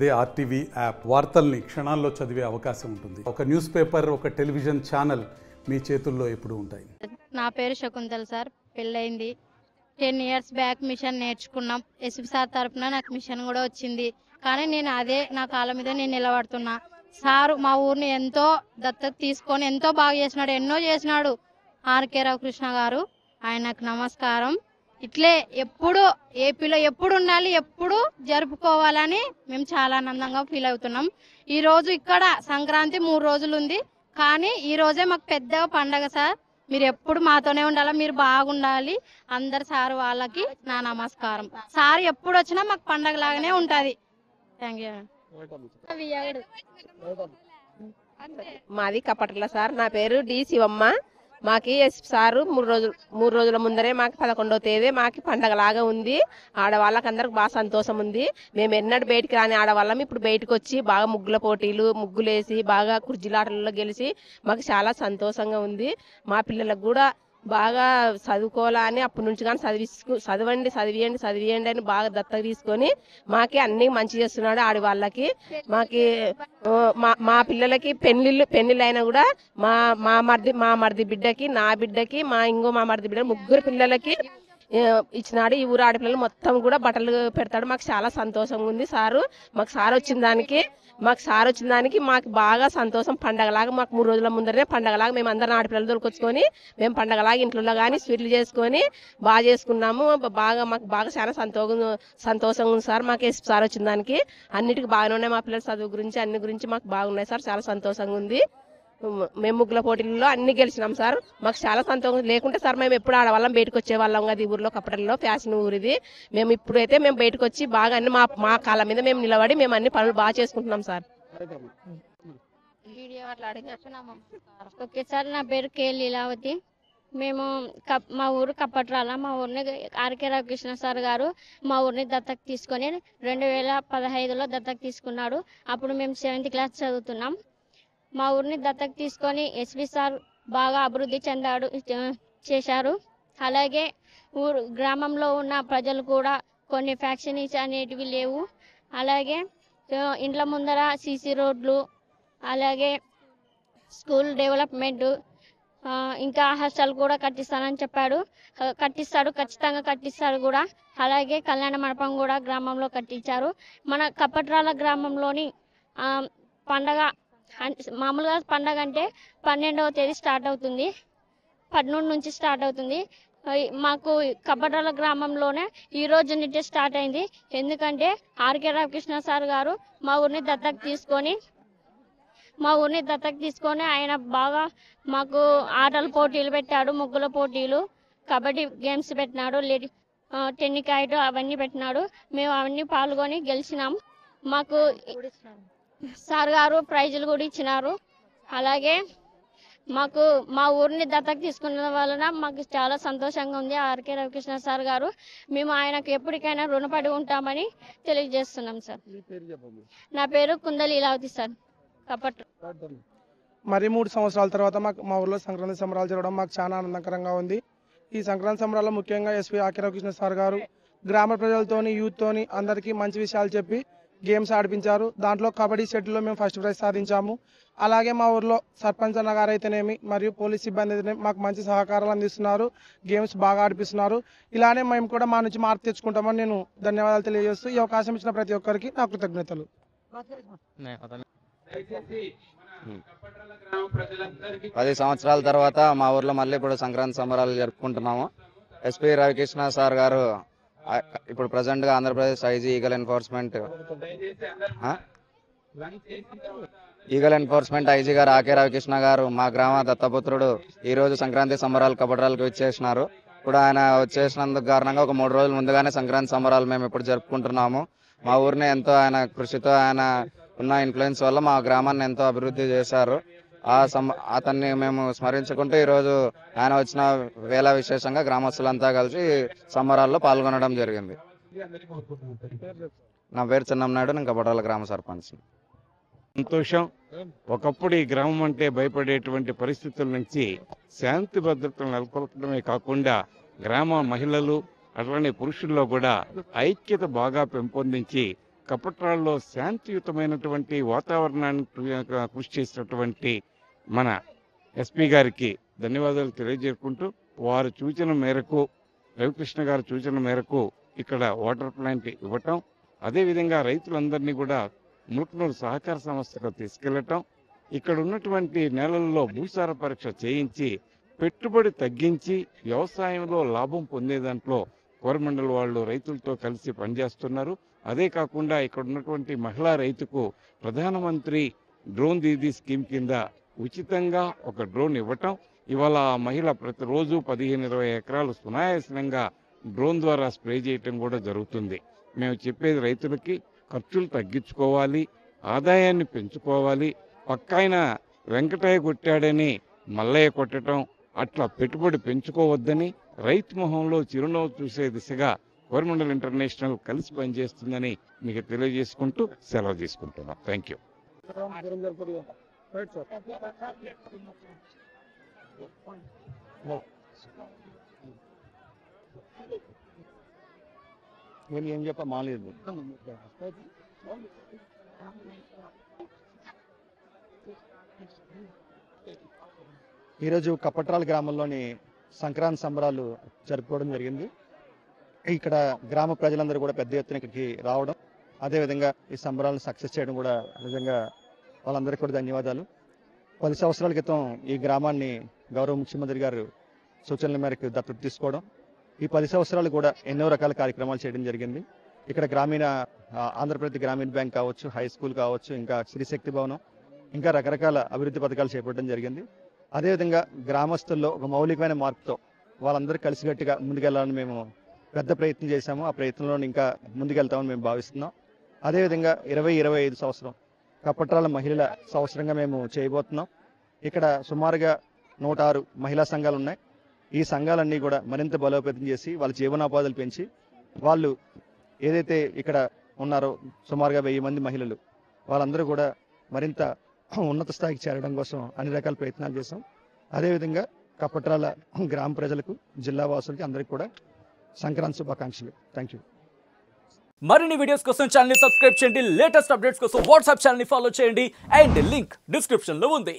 అదే RTV app వార్తల్ని క్షణాల్లో చదివే అవకాశం ఉంటుంది. ఒక న్యూస్ పేపర్, ఒక టెలివిజన్ ఛానల్ మీ చేతుల్లో ఎప్పుడూ ఉంటాయి. నా పేరు శకుంతల సార్. పెళ్ళయింది 10 years బ్యాక్ మిషన్ నేర్చుకున్నాం. ఎస్పీ సార్ తరఫున నాకు మిషన్ కూడా వచ్చింది. కానీ నేను అదే నా కాళ్ళ మీద నేను నిలబడుతున్నా. సారు మా ఊరిని ఎంతో దత్తత తీసుకొని ఎంతో బాగా చేసినాడు, ఎన్నో చేసినాడు. ఆర్కే రామకృష్ణ గారు, ఆయనకు నమస్కారం. ఇట్లే ఎప్పుడు ఏపీలో ఎప్పుడు ఉండాలి, ఎప్పుడు జరుపుకోవాలని మేము చాలా ఆనందంగా ఫీల్ అవుతున్నాం. ఈ రోజు ఇక్కడ సంక్రాంతి 3 రోజులు ఉంది, కానీ ఈ రోజే మాకు పెద్దగా పండగ సార్. మీరు ఎప్పుడు మాతోనే ఉండాలి, మీరు బాగుండాలి. అందరు సార్ వాళ్ళకి నా నమస్కారం. సార్ ఎప్పుడు వచ్చినా మాకు పండగ లాగానే ఉంటది. Thank you. మాది కపట్ల సార్. నా పేరు డి శివమ్మ. మాకి సారు 3 రోజుల ముందరే మాకు 11వ తేదీ మాకు పండగలాగా ఉంది. ఆడవాళ్ళకి అందరికి బాగా సంతోషం ఉంది. మేము ఎన్నడూ బయటికి రాని ఆడవాళ్ళం ఇప్పుడు బయటకు వచ్చి బాగా ముగ్గుల పోటీలు, ముగ్గులేసి బాగా కుర్జీలాటలలో గెలిచి మాకు చాలా సంతోషంగా ఉంది. మా పిల్లలకు కూడా బాగా చదువుకోవాలని అప్పటి నుంచి కానీ చదివియండి అని బాగా దత్తత తీసుకొని మాకి అన్ని మంచి చేస్తున్నాడు. ఆడవాళ్ళకి మాకి మా పిల్లలకి పెళ్లిళ్ళు అయినా కూడా మా మరిది బిడ్డకి, నా బిడ్డకి, మా మరిది బిడ్డ 3 పిల్లలకి ఇచ్చినాడు. ఈ ఊరు ఆడపిల్లలు మొత్తం కూడా బట్టలు పెడతాడు. మాకు చాలా సంతోషంగా ఉంది. మాకు సార్ వచ్చిన దానికి మాకు బాగా సంతోషం. పండగలాగా మాకు 3 రోజుల ముందరే పండగలాగా మేము అందరం ఆడపిల్లలు దొరికొచ్చుకొని మేము పండగలాగా ఇంట్లో కానీ స్వీట్లు చేసుకొని బాగా చేసుకున్నాము. మాకు బాగా చాలా సంతోషంగా ఉంది సార్. మాకు సార్ వచ్చిన దానికి అన్నిటికీ బాగానే ఉన్నాయి. మా పిల్లల చదువు గురించి అన్ని గురించి మాకు బాగున్నాయి సార్. చాలా సంతోషంగా ఉంది. మేము ముగ్గుల పోటీల్లో అన్ని గెలిచినాం సార్. మాకు చాలా సంతోషం. లేకుంటే సార్ మేము ఎప్పుడు ఆడవాళ్ళం బయటకు వచ్చే వాళ్ళం కదా. ఈ ఊర్లో కపటల్లో ఫ్యాషన్ ఊరిది. మేము ఇప్పుడైతే మేము బయటకు వచ్చి బాగా అన్ని మా కాళ్ళ మీద మేము నిలబడి మేము అన్ని పనులు బాగా చేసుకుంటున్నాం సార్. Okay sir. నా పేరు కే లీలావతి. మేము మా ఊరు కప్పట్రాల. మా ఊరిని ఆర్కే రామకృష్ణ సార్ గారు మా ఊరిని దత్తత తీసుకొని 2015లో దత్తత తీసుకున్నాడు. అప్పుడు మేము 7th క్లాస్ చదువుతున్నాం. మా ఊరిని దత్తత తీసుకొని ఎస్పీ సార్ బాగా అభివృద్ధి చేశారు. అలాగే గ్రామంలో ఉన్న ప్రజలు కూడా కొన్ని ఫ్యాక్షన్స్ అనేటివి లేవు. అలాగే ఇండ్ల ముందర సీసీ రోడ్లు, అలాగే స్కూల్ డెవలప్మెంట్, ఇంకా హాస్టల్ కూడా కట్టిస్తానని చెప్పాడు. ఖచ్చితంగా కట్టిస్తాడు కూడా. అలాగే కళ్యాణ మండపం కూడా గ్రామంలో కట్టించారు. మన కప్పట్రాల గ్రామంలోని పండగ మామూలుగా పండగ అంటే 12వ తేదీ స్టార్ట్ అవుతుంది, 13 నుంచి స్టార్ట్ అవుతుంది. మాకు కప్పట్రాల గ్రామంలోనే ఈ రోజు నుంచే స్టార్ట్ అయింది. ఎందుకంటే ఆర్కే రామకృష్ణ సార్ గారు మా ఊరిని దత్తత తీసుకొని ఆయన బాగా మాకు ఆటల పోటీలు పెట్టాడు. ముగ్గుల పోటీలు, కబడ్డీ గేమ్స్ పెట్టినాడు, టెన్నికాయటు అవన్నీ పెట్టినాడు. మేము అవన్నీ పాల్గొని గెలిచినాం. మాకు సార్ గారు ప్రైజులు కూడా ఇచ్చినారు. అలాగే మాకు మా ఊరిని దత్తత తీసుకున్న వలన మాకు చాలా సంతోషంగా ఉంది. ఆర్కే రామకృష్ణ సార్ గారు మేము ఆయనకు ఎప్పటికైనా రుణపడి ఉంటామని తెలియజేస్తున్నాం సార్. నా పేరు కుందలి లీలావతి సార్, కపట్. మరి 3 సంవత్సరాల తర్వాత మా ఊర్లో సంక్రాంతి సంబరాలు జరగడం మాకు చాలా ఆనందకరంగా ఉంది. ఈ సంక్రాంతి సంబరాల్లో ముఖ్యంగా ఎస్పీ ఆర్కే రామకృష్ణ సార్ గారు గ్రామ ప్రజలతోని, యూత్తోని అందరికీ మంచి విషయాలు చెప్పి గేమ్స్ ఆడిపించారు. దాంట్లో కబడ్డీ సెట్లో మేము ఫస్ట్ ప్రైజ్ సాధించాము. అలాగే మా ఊర్లో సర్పంచ్ అన్న గారు అయితేనేమి మరియు పోలీస్ సిబ్బంది అయితేనేమి మాకు మంచి సహకారాలు అందిస్తున్నారు. గేమ్స్ బాగా ఆడిపిస్తున్నారు. ఇలానే మేము కూడా మా నుంచి మార్పు తెచ్చుకుంటామని నేను ధన్యవాదాలు తెలియజేస్తూ ఈ అవకాశం ఇచ్చిన ప్రతి ఒక్కరికి నా కృతజ్ఞతలు. 10 సంవత్సరాల తర్వాత మా ఊర్లో మళ్ళీ ఇప్పుడు సంక్రాంతి సంబరాలు జరుపుకుంటున్నాము. ఎస్పీ రవికృష్ణ సార్ గారు ఇప్పుడు ప్రజెంట్ గా Andhra Pradesh IG eagle enforcement IG గారు ఆకే రవికృష్ణ గారు మా గ్రామ దత్తపుత్రుడు ఈ రోజు సంక్రాంతి సంబరాలు కపట్రాలకు వచ్చేసినారు. ఇప్పుడు ఆయన వచ్చేసినందుకు కారణంగా ఒక 3 రోజుల ముందుగానే సంక్రాంతి సంబరాలు మేము ఇప్పుడు జరుపుకుంటున్నాము. మా ఊరిని ఎంతో ఆయన కృషితో, ఆయన ఉన్న ఇన్ఫ్లుయెన్స్ వల్ల మా గ్రామాన్ని ఎంతో అభివృద్ధి చేశారు. అతన్ని మేము స్మరించుకుంటూ ఈరోజు ఆయన వచ్చిన వేళ విశేషంగా గ్రామస్తులంతా కలిసి సంబరాల్లో పాల్గొనడం జరిగింది. నా పేరు చిన్నమ్నాయుడు, నేను కపట్రాల గ్రామ సర్పంచ్. సంతోషం. ఒకప్పుడు ఈ గ్రామం అంటే భయపడేటువంటి పరిస్థితుల నుంచి శాంతి భద్రతలు నెలకొల్పడమే కాకుండా గ్రామ మహిళలు అట్లనే పురుషుల్లో కూడా ఐక్యత బాగా పెంపొందించి కపట్రాల్లో శాంతియుతమైనటువంటి వాతావరణాన్ని కృషి చేసినటువంటి మన ఎస్పీ గారికి ధన్యవాదాలు తెలియజేసుకుంటూ వారి సూచన మేరకు రవికృష్ణ గారి సూచన మేరకు ఇక్కడ వాటర్ ప్లాంట్ ఇవ్వటం, అదేవిధంగా రైతులందరినీ కూడా ములుకనూరు సహకార సంస్థకు తీసుకెళ్లటం, ఇక్కడ ఉన్నటువంటి నేలల్లో భూసార పరీక్ష చేయించి పెట్టుబడి తగ్గించి వ్యవసాయంలో లాభం పొందే దాంట్లో కోరమండల్ వాళ్ళు రైతులతో కలిసి పనిచేస్తున్నారు. అదే కాకుండా ఇక్కడ ఉన్నటువంటి మహిళా రైతుకు ప్రధానమంత్రి డ్రోన్ దీదీ స్కీమ్ కింద ఉచితంగా ఒక డ్రోన్ ఇవ్వటం, ఇవాళ ఆ మహిళ ప్రతిరోజు 15-20 ఎకరాలు సునాయాసనంగా డ్రోన్ ద్వారా స్ప్రే చేయటం కూడా జరుగుతుంది. మేము చెప్పేది రైతులకి ఖర్చులు తగ్గించుకోవాలి, ఆదాయాన్ని పెంచుకోవాలి. పక్కాయన వెంకటయ్య కొట్టాడని మల్లయ్య కొట్టడం అట్లా పెట్టుబడి పెంచుకోవద్దని, రైతు మొహంలో చిరునవ్వు చూసే దిశగా కోరమండల్ ఇంటర్నేషనల్ కలిసి పనిచేస్తుందని మీకు తెలియజేసుకుంటూ సెలవు తీసుకుంటున్నాం. Thank you. ఏం చెప్ప మాలేదు. ఈరోజు కపట్రాల గ్రామంలోని సంక్రాంతి సంబరాలు జరుపుకోవడం జరిగింది. ఇక్కడ గ్రామ ప్రజలందరూ కూడా పెద్ద ఎత్తున ఇక్కడికి రావడం, అదేవిధంగా ఈ సంబరాలను సక్సెస్ చేయడం కూడా నిజంగా వాళ్ళందరికీ కూడా ధన్యవాదాలు. 10 సంవత్సరాల క్రితం ఈ గ్రామాన్ని గౌరవ ముఖ్యమంత్రి గారు సూచనల మేరకు దత్తత తీసుకోవడం, ఈ 10 సంవత్సరాలు కూడా ఎన్నో రకాల కార్యక్రమాలు చేయడం జరిగింది. ఇక్కడ గ్రామీణ ఆంధ్రప్రదేశ్ గ్రామీణ బ్యాంక్ కావచ్చు, హై స్కూల్ కావచ్చు, ఇంకా శ్రీశక్తి భవనం, ఇంకా రకరకాల అభివృద్ధి పథకాలు చేపట్టడం జరిగింది. అదేవిధంగా గ్రామస్తుల్లో ఒక మౌలికమైన మార్పుతో వాళ్ళందరూ కలిసికట్టుగా ముందుకెళ్లాలని మేము పెద్ద ప్రయత్నం చేశాము. ఆ ప్రయత్నంలో ఇంకా ముందుకెళ్తామని మేము భావిస్తున్నాం. అదేవిధంగా 2025 సంవత్సరం కపట్రాల మహిళల సంవత్సరంగా మేము చేయబోతున్నాం. ఇక్కడ సుమారుగా 106 మహిళా సంఘాలు ఉన్నాయి. ఈ సంఘాలన్నీ కూడా మరింత బలోపేతం చేసి వాళ్ళ జీవనోపాధులు పెంచి వాళ్ళు ఏదైతే ఇక్కడ ఉన్నారో సుమారుగా 1000 మంది మహిళలు, వాళ్ళందరూ కూడా మరింత ఉన్నత స్థాయికి చేరడం కోసం అన్ని రకాల ప్రయత్నాలు చేశాం. అదేవిధంగా కపట్రాల గ్రామ ప్రజలకు, జిల్లా వాసులకి అందరికీ కూడా సంక్రాంతి శుభాకాంక్షలు. Thank you. మరిన్ని వీడియోస్ కోసం ఛానల్ ని సబ్స్క్రైబ్ చేయండి, లేటెస్ట్ అప్డేట్స్ కోసం వాట్సాప్ ఛానల్ ని ఫాలో చేయండి అండ్ లింక్ డిస్క్రిప్షన్ లో ఉంది.